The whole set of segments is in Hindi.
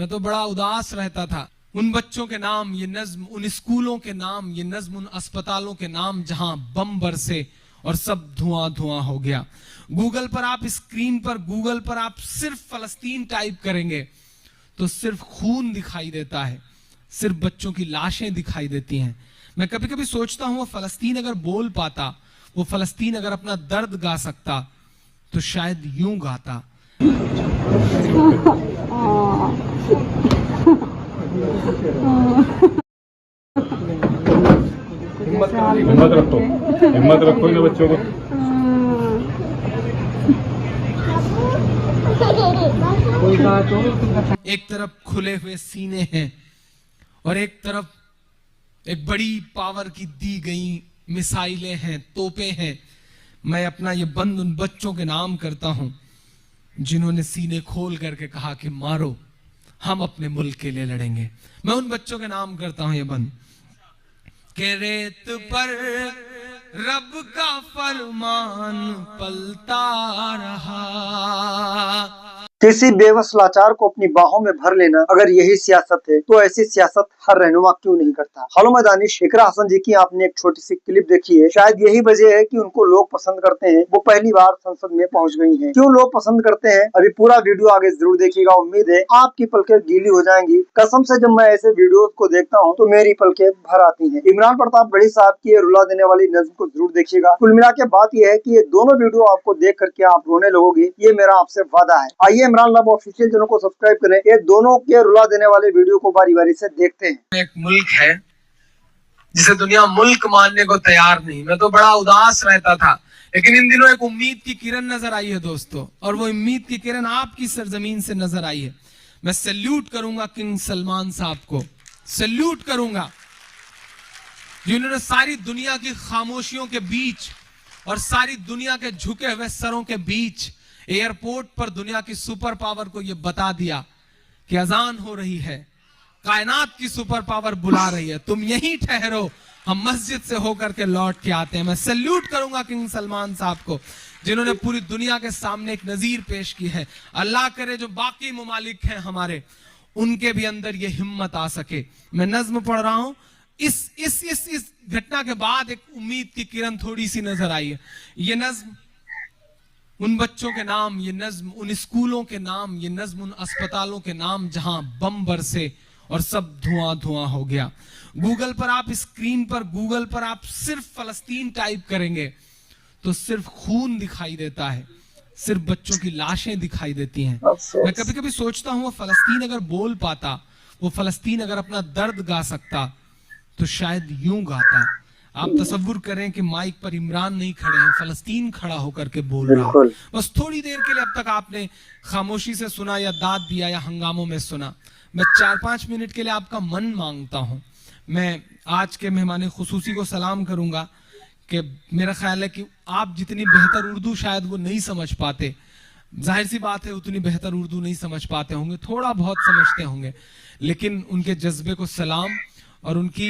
मैं तो बड़ा उदास रहता था। उन बच्चों के नाम ये नज्म, उन स्कूलों के नाम ये नज्म, उन अस्पतालों के नाम जहां बम बरसे और सब धुआं धुआं हो गया। गूगल पर आप, स्क्रीन पर गूगल पर आप सिर्फ फलस्तीन टाइप करेंगे तो सिर्फ खून दिखाई देता है, सिर्फ बच्चों की लाशें दिखाई देती हैं। मैं कभी कभी सोचता हूं वो फलस्तीन अगर बोल पाता, वो फलस्तीन अगर अपना दर्द गा सकता तो शायद यूं गाता। हिम्मत रखो इन बच्चों को। एक तरफ खुले हुए सीने हैं और एक तरफ एक बड़ी पावर की दी गई मिसाइलें हैं, तोपें हैं। मैं अपना ये बंद उन बच्चों के नाम करता हूं जिन्होंने सीने खोल करके कहा कि मारो, हम अपने मुल्क के लिए लड़ेंगे। मैं उन बच्चों के नाम करता हूं ये बंद के रेत पर रब का फरमान पलता रहा। किसी बेबस लाचार को अपनी बाहों में भर लेना अगर यही सियासत है तो ऐसी सियासत हर रहनुमा क्यों नहीं करता। हेलो मैं दानिश। इकरा हसन जी की आपने एक छोटी सी क्लिप देखी है, शायद यही वजह है कि उनको लोग पसंद करते हैं। वो पहली बार संसद में पहुंच गई हैं। क्यों लोग पसंद करते हैं, अभी पूरा वीडियो आगे जरूर देखिएगा। उम्मीद है आपकी पलकें गीली हो जाएंगी। कसम से जब मैं ऐसे वीडियो को देखता हूँ तो मेरी पलकें भर आती है। इमरान प्रताप गढ़ी साहब की रुला देने वाली नज्म को जरूर देखिएगा। कुल मिला के बात यह है कि ये दोनों वीडियो आपको देख करके आप रोने लगोगे, ये मेरा आपसे वादा है। आइए इमरान लव ऑफिशियल चैनल को सब्सक्राइब करें, ये दोनों के रुला देने वाले वीडियो को बारी बारी से देखते हैं। एक मुल्क है जिसे दुनिया मुल्क मानने को तैयार नहीं। मैं तो बड़ा उदास रहता था, लेकिन इन दिनों एक उम्मीद की किरण नजर आई है दोस्तों, और वो उम्मीद की किरण आपकी सरजमीन से नजर आई है। मैं सैल्यूट करूंगा किंग सलमान साहब को, सैल्यूट करूंगा जिन्होंने सारी दुनिया की खामोशियों के बीच और सारी दुनिया के झुके हुए सरों के बीच एयरपोर्ट पर दुनिया की सुपर पावर को यह बता दिया कि अजान हो रही है, कायनात की सुपर पावर बुला रही है, तुम यहीं ठहरो, हम मस्जिद से होकर के लौट के आते हैं। मैं सैल्यूट करूंगा किंग सलमान साहब को जिन्होंने पूरी दुनिया के सामने एक नजीर पेश की है। अल्लाह करे जो बाकी मुमालिक हैं हमारे, उनके भी अंदर ये हिम्मत आ सके। मैं नज्म पढ़ रहा हूं, इस घटना के बाद एक उम्मीद की किरण थोड़ी सी नजर आई है। ये नज्म उन बच्चों के नाम ये नज्म, उन स्कूलों के नाम ये नज्म, उन अस्पतालों के नाम जहां बम बरसे और सब धुआं धुआं हो गया। गूगल पर आप, स्क्रीन पर गूगल पर आप सिर्फ फलस्तीन टाइप करेंगे तो सिर्फ खून दिखाई देता है, सिर्फ बच्चों की लाशें दिखाई देती हैं। मैं कभी कभी सोचता हूं वो फलस्तीन अगर बोल पाता, वो फलस्तीन अगर अपना दर्द गा सकता तो शायद यूं गाता। आप तसव्वुर करें कि माइक पर इमरान नहीं खड़े हैं, फलस्तीन खड़ा होकर के बोल रहा है। बस थोड़ी देर के लिए अब तक आपने खामोशी से सुना या दाद दिया या हंगामों में सुना। मैं 4-5 मिनट के लिए आपका मन मांगता हूं। मैं आज के मेहमान खुसूसी को सलाम करूंगा कि मेरा ख्याल है कि आप जितनी बेहतर उर्दू शायद वो नहीं समझ पाते, जाहिर सी बात है उतनी बेहतर उर्दू नहीं समझ पाते होंगे, थोड़ा बहुत समझते होंगे, लेकिन उनके जज्बे को सलाम और उनकी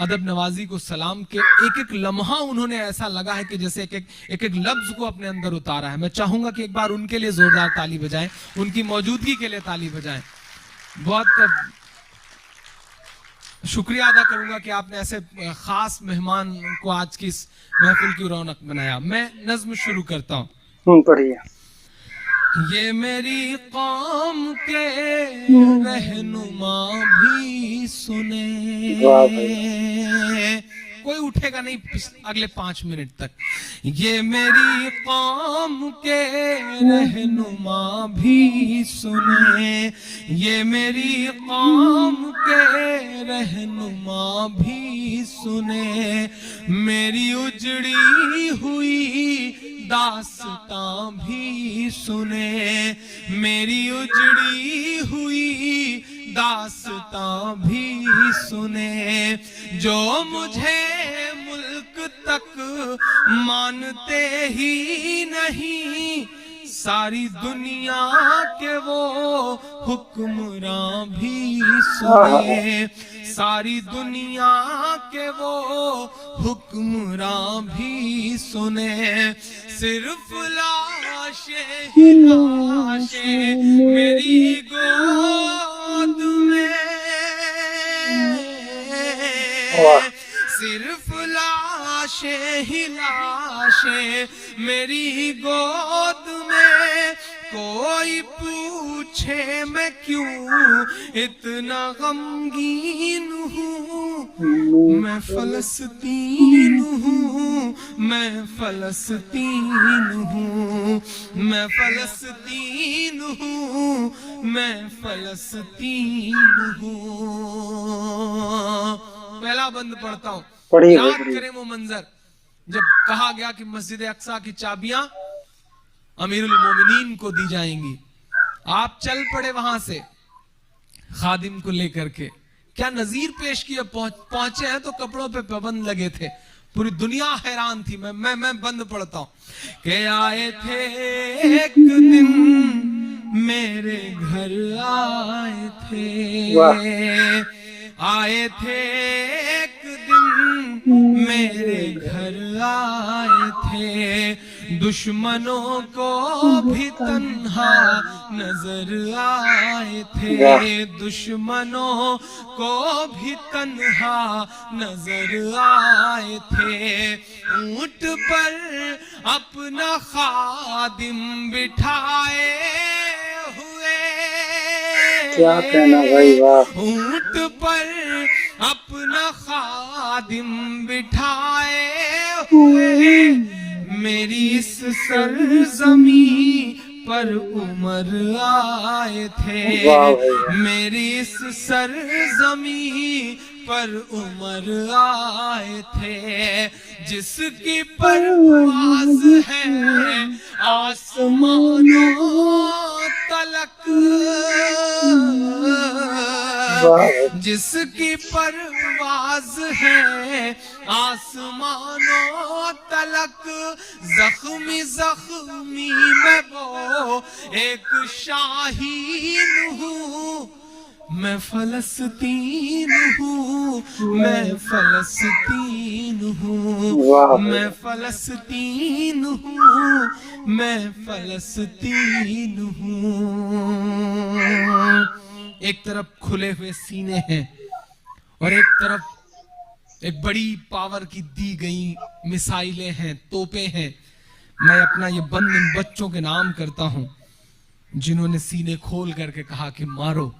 अदब नवाजी को सलाम के एक एक लम्हा उन्होंने ऐसा लगा है कि जैसे एक एक लफ्ज को अपने अंदर उतारा है। मैं चाहूंगा कि एक बार उनके लिए जोरदार ताली बजाएं, उनकी मौजूदगी के लिए ताली बजाएं। बहुत शुक्रिया अदा करूंगा कि आपने ऐसे खास मेहमान को आज की इस महफिल की रौनक बनाया। मैं नज्म शुरू करता हूँ। पढ़िए। ये मेरी कौम के रहनुमा भी सुने, कोई उठेगा नहीं अगले 5 मिनट तक। ये मेरी कौम के रहनुमा भी सुने, ये मेरी कौम के रहनुमा भी सुने, मेरी उजड़ी हुई दास्तां भी सुने, मेरी उजड़ी हुई दास्तां भी सुने, जो मुझे मुल्क तक मानते ही नहीं, सारी दुनिया के वो हुक्मरां भी सुने, सारी दुनिया के वो हुक्मरां भी सुने, सिर्फ लाशें ही लाशें मेरी गोद वाह। सिर्फ लाशें ही लाशें मेरी गोद में, कोई पूछे मैं क्यों इतना गमगीन हूँ। मैं फलस्तीन हूँ, मैं फलस्तीन हूँ, मैं फलस्तीन हूँ, मैं फलस्तीन हूँ। पहला बंद पढ़ता हूँ, पढ़िए, याद पढ़िए। करें वो मंजर जब कहा गया कि मस्जिद अक्सा की चाबियां अमीरुल मोमिनीन को दी जाएंगी। आप चल पड़े वहां से खादिम को लेकर के, क्या नजीर पेश किया। पहुंचे हैं तो कपड़ों पे पाबंद लगे थे, पूरी दुनिया हैरान थी। मैं बंद पढ़ता हूं कि आए थे एक दिन मेरे घर आए थे, आए थे एक दिन मेरे घर आए थे, दुश्मनों को भी तन्हा नजर आए थे, दुश्मनों को भी तन्हा नजर आए थे। ऊंट पर अपना खादिम बिठाए हुए, क्या कहना भाई, वाह। ऊंट पर अपना खादिम बिठाए हुए, मेरी इस सरजमी पर उमर आए थे, वाह भाई, वाह। मेरी इस सरजमी पर उमर आए थे, जिसकी परवाज है आसमानों तलक, जिसकी परवाज है आसमानों तलक, जख्मी जख्मी मैं वो एक शाहीन हूँ, मैं फलस्तीन हूँ, मैं फलस्तीन हूँ, मैं फलस्तीन हूँ, मैं फलस्तीन हूँ। एक तरफ खुले हुए सीने हैं और एक तरफ एक बड़ी पावर की दी गई मिसाइलें हैं, तोपें हैं। मैं अपना ये बंद इन बच्चों के नाम करता हूं जिन्होंने सीने खोल करके कहा कि मारो,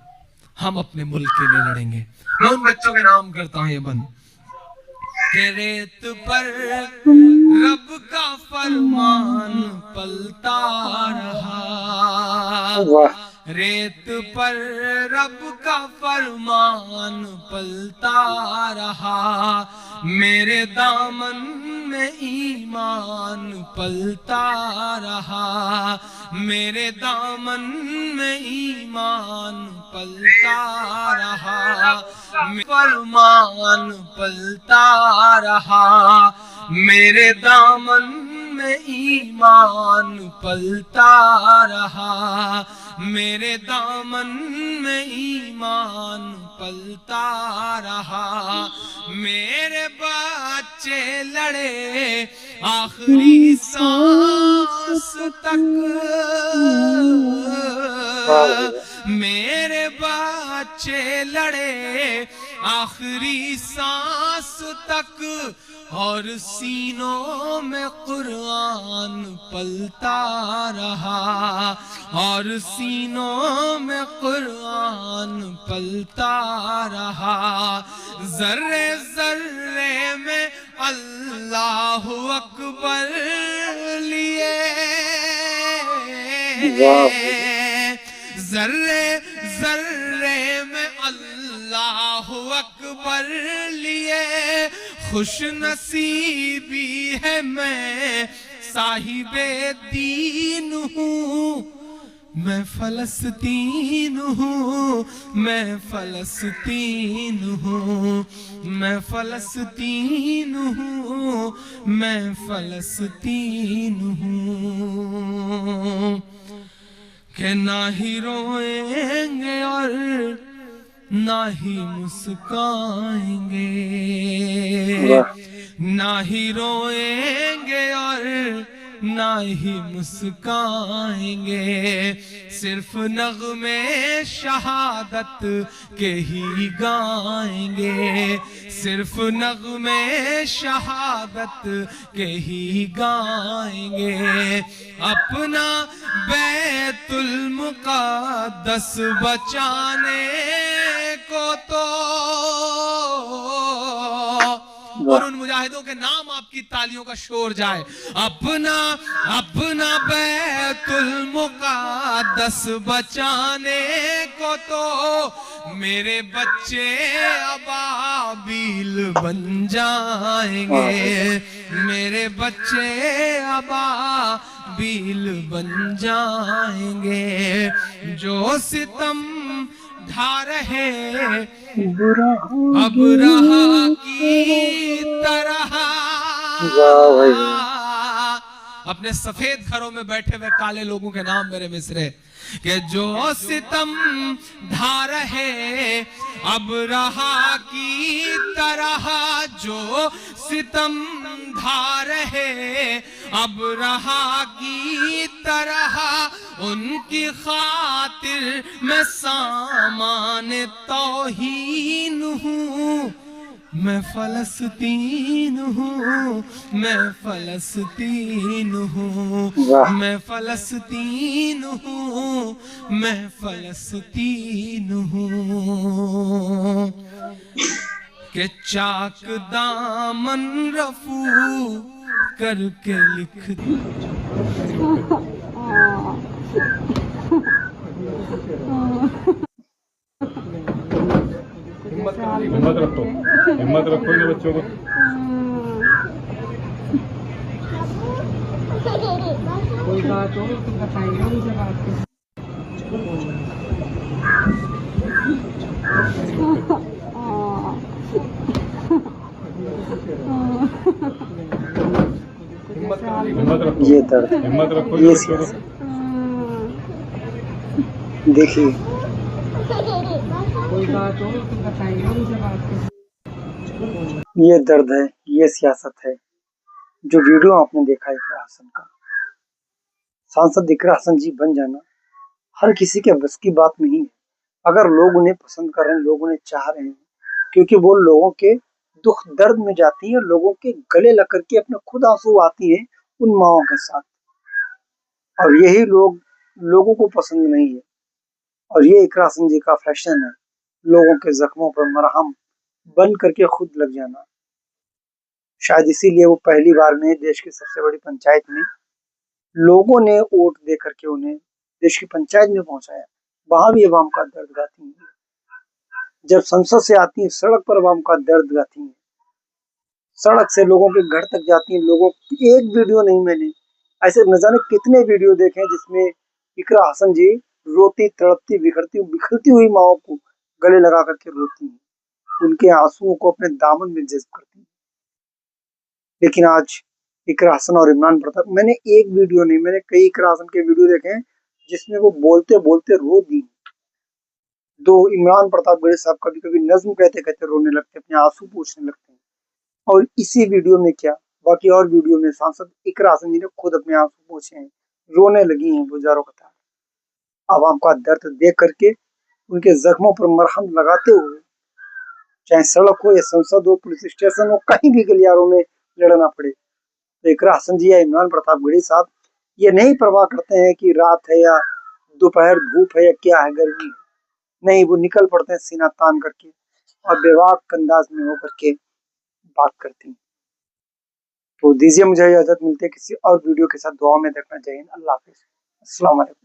हम अपने मुल्क के लिए लड़ेंगे। मैं उन बच्चों के नाम करता हूं ये बंद के रेत पर रब का फरमान पलता रहा, रेत पर रब का फरमान पलता रहा, मेरे दामन में ईमान पलता रहा, मेरे दामन में ईमान पलता रहा, फरमान पलता रहा, मेरे दामन में ईमान पलता रहा, मेरे दामन में ईमान पलता रहा, मेरे बच्चे लड़े आखिरी सांस तक, मेरे बच्चे लड़े आखिरी सांस तक, और सीनों में कुरान पलता रहा, और सीनों में कुरान पलता रहा, जर्रे जर्रे में अल्लाहु अकबर लिए, जर्रे जर्रे में अल्लाहु अकबर लिए, खुश नसीबी है मैं साहिबे दीन हूँ, मैं फलस्तीन हूँ, मैं फलस्तीन हूँ, मैं फलस्तीन हूँ, मैं फलस्तीन हूँ। कि ना ही रोएंगे और ना ही मुस्काएंगे, ना ही रोएंगे और ना ही मुस्काएंगे, सिर्फ नगमे शहादत के ही गाएंगे, सिर्फ नगमे शहादत के ही गाएंगे। अपना बैतुल मुक़द्दस बचाने को तो और उन मुजाहिदों के नाम आपकी तालियों का शोर जाए। अपना बैतुल मुक़द्दस बचाने को तो मेरे बच्चे अबाबील बन जाएंगे, मेरे बच्चे अबाबील बन जाएंगे। जो सितम ढा रहे अब रहा की तरह, अपने सफेद घरों में बैठे हुए काले लोगों के नाम मेरे मिसरे कि जो सितम ढा रहे अब रहा की तरह, जो सितम ढा रहे अब रहा की तरह, उनकी खातिर मैं सामान तौहीन हूँ, मैं फलस्तीन हूँ, मैं फलस्तीन हूँ, मैं फलस्तीन हूँ, मैं फलस्तीन हूँ। के चाक दामन रफू करके लिख हिम्मत रखो इन बच्चों को। कोई बात हो तो बताइए मुझे बात को। ये दर्द, हिम्मत रखो इन ये बच्चों को। देखिए कोई बात हो तो बताइए मुझे बात को। ये दर्द है, ये सियासत है। जो वीडियो आपने देखा इकरा हसन का, सांसद इकरा हसन जी बन जाना हर किसी के बस की बात नहीं है। अगर लोग उन्हें पसंद कर रहे हैं, लोग उन्हें चाह रहे हैं, क्योंकि वो लोगों के दुख दर्द में जाती है, लोगों के गले लग करके अपने खुद आंसू आती है उन माओं के साथ। और यही लोग लोगों को पसंद नहीं है। और ये इकरा हसन जी का फैशन है, लोगों के जख्मों पर मरहम बन करके खुद लग जाना। शायद इसीलिए वो पहली बार में देश की सबसे बड़ी पंचायत में लोगों ने वोट दे करके उन्हें देश की पंचायत में पहुंचाया। वहां भी अवाम का दर्द गाती हैं। जब संसद से आती है, सड़क पर अवाम का दर्द गाती हैं, सड़क से लोगों के घर तक जाती हैं। लोगों की एक वीडियो नहीं, मैंने ऐसे न जाने कितने वीडियो देखे हैं जिसमें इकरा हसन जी रोती तड़पती बिखरती हुई माओ को गले लगा करके रोती हैं, उनके आंसुओं को अपने दामन में जज्ब करती हैं। लेकिन आज इकरा हसन और इमरान प्रताप, मैंने एक वीडियो नहीं, मैंने कई इकरा हसन के वीडियो देखे हैं जिसमें वो बोलते बोलते रो दी। दो इमरान प्रतापगढ़ी साहब कभी कभी नज्म कहते कहते रोने लगते, अपने आंसू पोंछने लगते हैं। और इसी वीडियो में क्या, बाकी और वीडियो में सांसद इकरा हसन जी ने खुद अपने आंसू पोंछे हैं, रोने लगी हैं वो जारो कतार। आवाम का दर्द देख करके उनके जख्मों पर मरहम लगाते हुए, चाहे सड़क हो या संसद हो, पुलिस स्टेशन हो, कहीं भी गलियारों में लड़ना पड़े, तो इकरा हसन जी या इमरान प्रतापगढ़ी साहब ये नहीं परवाह करते हैं कि रात है या दोपहर, धूप है या क्या है, गर्मी है। नहीं, वो निकल पड़ते हैं सीना तान करके और बेबाक अंदाज में होकर के बात करती हैं। तो दीजिए मुझे इजाजत, मिलते हैं किसी और वीडियो के साथ। दुआ में देखना चाहिए। अल्लाह हाफिज, अस्सलाम वालेकुम।